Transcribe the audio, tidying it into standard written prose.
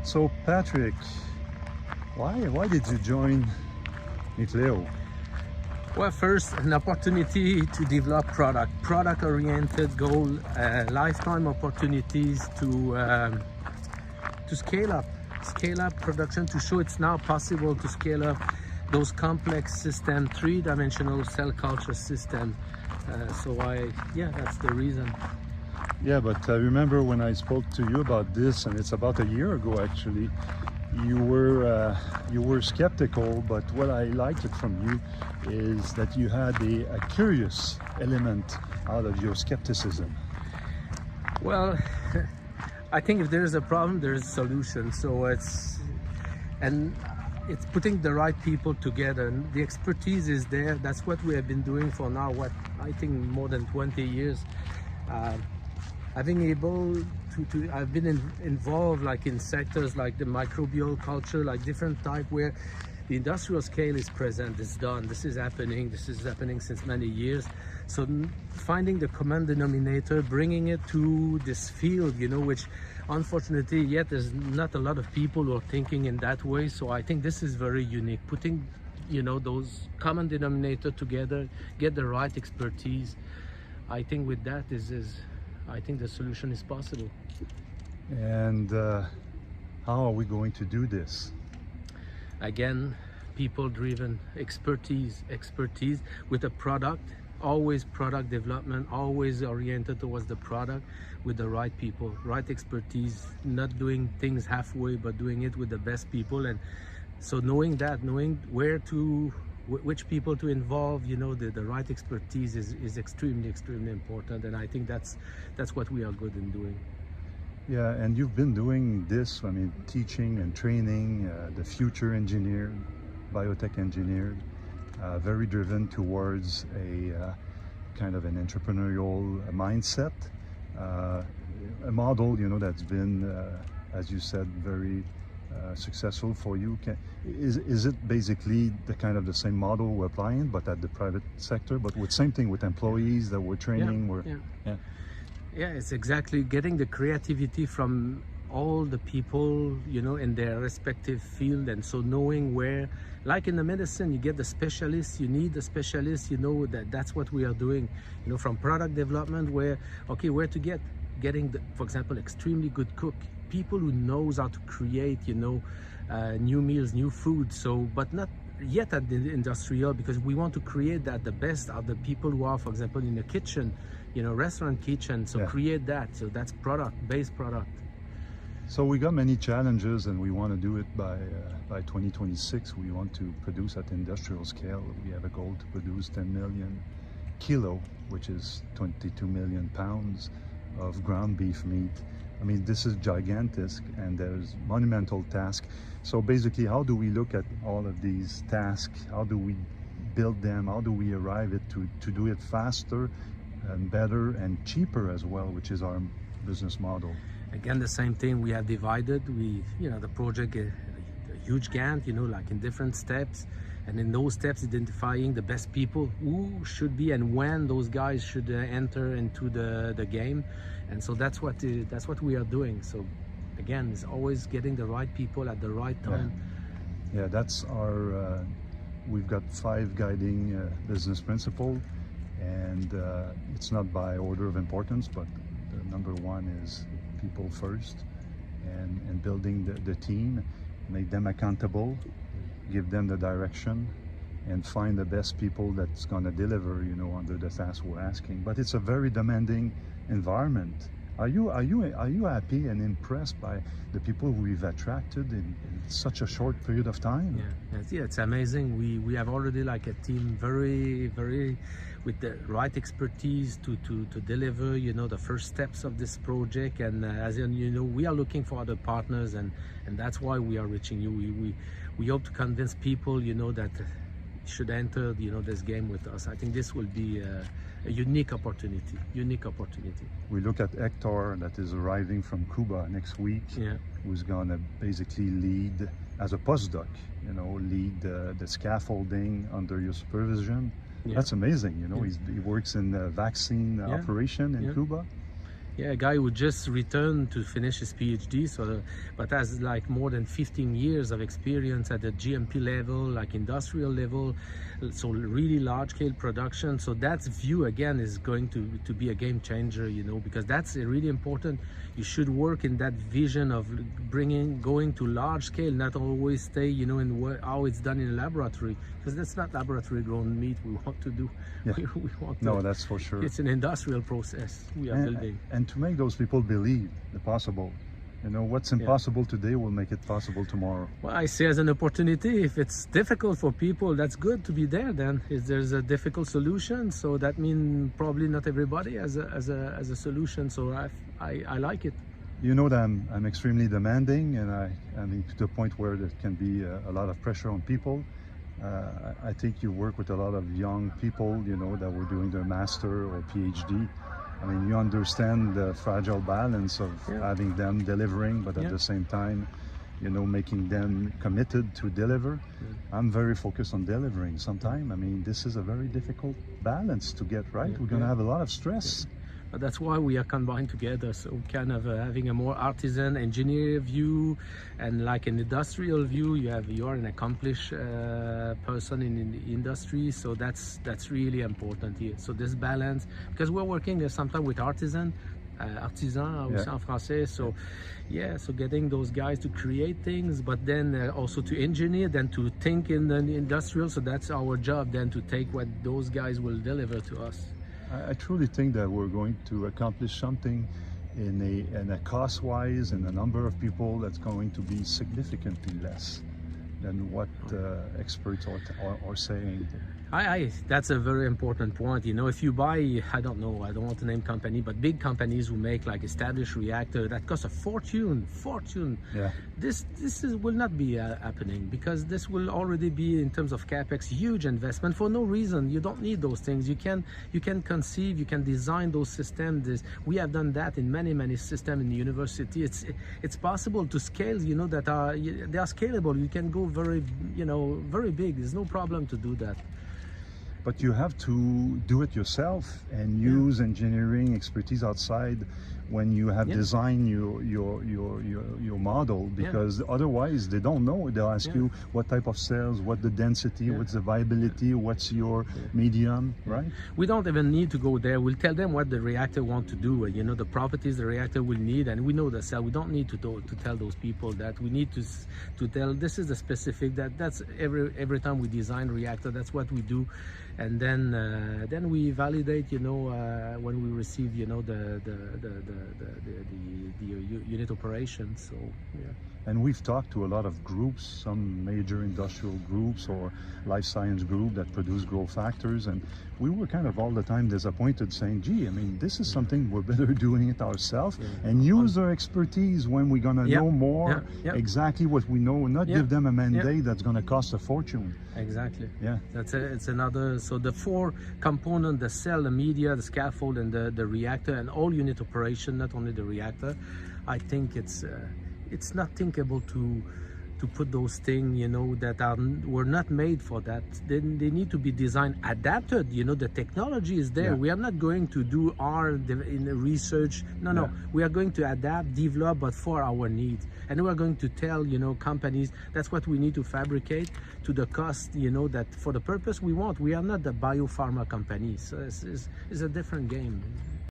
So Patrick, why did you join Nucleo? Well, first, an opportunity to develop product-oriented goal, lifetime opportunities to scale up production, to show it's now possible to scale up those complex system, three-dimensional cell culture system. That's the reason. Yeah, but I remember when I spoke to you about this, and it's about a year ago actually, you were skeptical, but what I liked it from you is that you had a curious element out of your skepticism. Well, I think if there's a problem, there's a solution. So it's putting the right people together. And the expertise is there. That's what we have been doing for now, I think more than 20 years. I've been involved like in sectors like the microbial culture, like different type where the industrial scale is present, it's done. This is happening since many years. So finding the common denominator, bringing it to this field, which unfortunately yet there's not a lot of people who are thinking in that way. So I think this is very unique, putting those common denominator together, get the right expertise. I think with that I think the solution is possible. And how are we going to do this? Again, people-driven expertise with a product, always product development, always oriented towards the product with the right people, right expertise, not doing things halfway, but doing it with the best people. And so knowing which people to involve, the right expertise is extremely important, and I think that's what we are good in doing. Yeah, and you've been doing this, teaching and training the future engineer, biotech engineer, very driven towards a kind of an entrepreneurial mindset, a model, that's been, as you said, very successful for you. Is it basically the same model we're applying, but at the private sector, but with same thing with employees that we're training? Yeah, it's exactly getting the creativity from all the people, in their respective field. And so knowing where, like in the medicine, you get the specialists, you need the specialists, that's what we are doing, from product development, where to getting the, for example, extremely good cook, people who knows how to create, new meals, new food. So, but not yet at the industrial, because we want to create that the best are the people who are, for example, in the kitchen, restaurant kitchen. So create that. So that's based product. So we got many challenges, and we want to do it by 2026. We want to produce at industrial scale. We have a goal to produce 10 million kilo, which is 22 million pounds of ground beef meat. This is gigantic, and there's monumental task. So basically, how do we look at all of these tasks? How do we build them? How do we arrive at to do it faster and better and cheaper as well, which is our business model? Again, the same thing. We have divided. The project a huge Gantt, like in different steps, and in those steps, identifying the best people who should be and when those guys should enter into the game. And so that's what we are doing. So again, it's always getting the right people at the right time. Yeah, that's our. We've got 5 guiding business principles, and it's not by order of importance, but the number 1 is people first, and building the team, make them accountable, give them the direction, and find the best people that's going to deliver, under the task we're asking. But it's a very demanding environment. Are you happy and impressed by the people we've attracted in such a short period of time? Yeah, it's amazing. We have already like a team very with the right expertise to deliver the first steps of this project. And as we are looking for other partners, and that's why we are reaching you. We hope to convince people that should enter this game with us. I think this will be a unique opportunity. We look at Hector, that is arriving from Cuba next week, who's gonna basically lead as a postdoc, lead the scaffolding under your supervision. That's amazing. He works in the vaccine operation in Cuba. Yeah, a guy who just returned to finish his PhD, but has like more than 15 years of experience at the GMP level, like industrial level, so really large scale production. So that view again is going to be a game changer, you know, because that's really important. You should work in that vision of going to large scale, not always stay, you know, in how it's done in a laboratory, because that's not laboratory grown meat we want to do. Yeah. We want No, that's for sure. It's an industrial process we are building. And to make those people believe the possible. You know, what's impossible today will make it possible tomorrow. Well, I see as an opportunity. If it's difficult for people, that's good to be there then. If there's a difficult solution, so that means probably not everybody has a solution. So I like it. You know that I'm extremely demanding, and I mean to the point where there can be a lot of pressure on people. I think you work with a lot of young people, you know, that were doing their master or PhD. I mean, you understand the fragile balance of having them delivering, but at the same time, you know, making them committed to deliver. I'm very focused on delivering sometime. I mean, this is a very difficult balance to get right. We're going to have a lot of stress. But that's why we are combined together, so kind of having a more artisan engineer view and like an industrial view. You are an accomplished person in the industry, so that's really important here. So this balance, because we're working sometimes with artisan aussi en français, so so getting those guys to create things, but then also to engineer, then to think in the industrial. So that's our job then, to take what those guys will deliver to us. I truly think that we're going to accomplish something in a cost-wise and a number of people that's going to be significantly less than what experts are saying. That's a very important point. You know, if you buy, I don't want to name company, but big companies who make like established reactor that cost a fortune. Yeah. This will not be happening, because this will already be, in terms of capex, huge investment for no reason. You don't need those things. You can conceive, you can design those systems. We have done that in many systems in the university. It's possible to scale. You know, they are scalable. You can go very big. There's no problem to do that. But you have to do it yourself and use engineering expertise outside when you have designed your model, because otherwise they don't know. They'll ask you what type of cells, what the density, what's the viability, what's your medium, right? We don't even need to go there. We'll tell them what the reactor want to do, you know, the properties the reactor will need, and we know the cell. We don't need to tell those people that. We need to tell this is the specific, that's every time we design reactor, that's what we do. And then we validate, you know, when we receive, you know, the unit operation. So And we've talked to a lot of groups, some major industrial groups or life science group that produce growth factors, and we were kind of all the time disappointed, saying, gee, I mean, this is something we're better doing it ourselves and use our expertise when we're gonna know more exactly what we know, and not give them a mandate that's gonna cost a fortune. Exactly. It's another. So the four components: the cell, the media, the scaffold, and the reactor, and all unit operation, not only the reactor. I think it's not thinkable to put those things, you know, that were not made for that. Then they need to be designed, adapted. You know, the technology is there. We are not going to do in the research. No. We are going to adapt, develop, but for our needs. And we are going to tell, you know, companies that's what we need to fabricate to the cost, you know, that for the purpose we want. We are not the biopharma company. So it's a different game.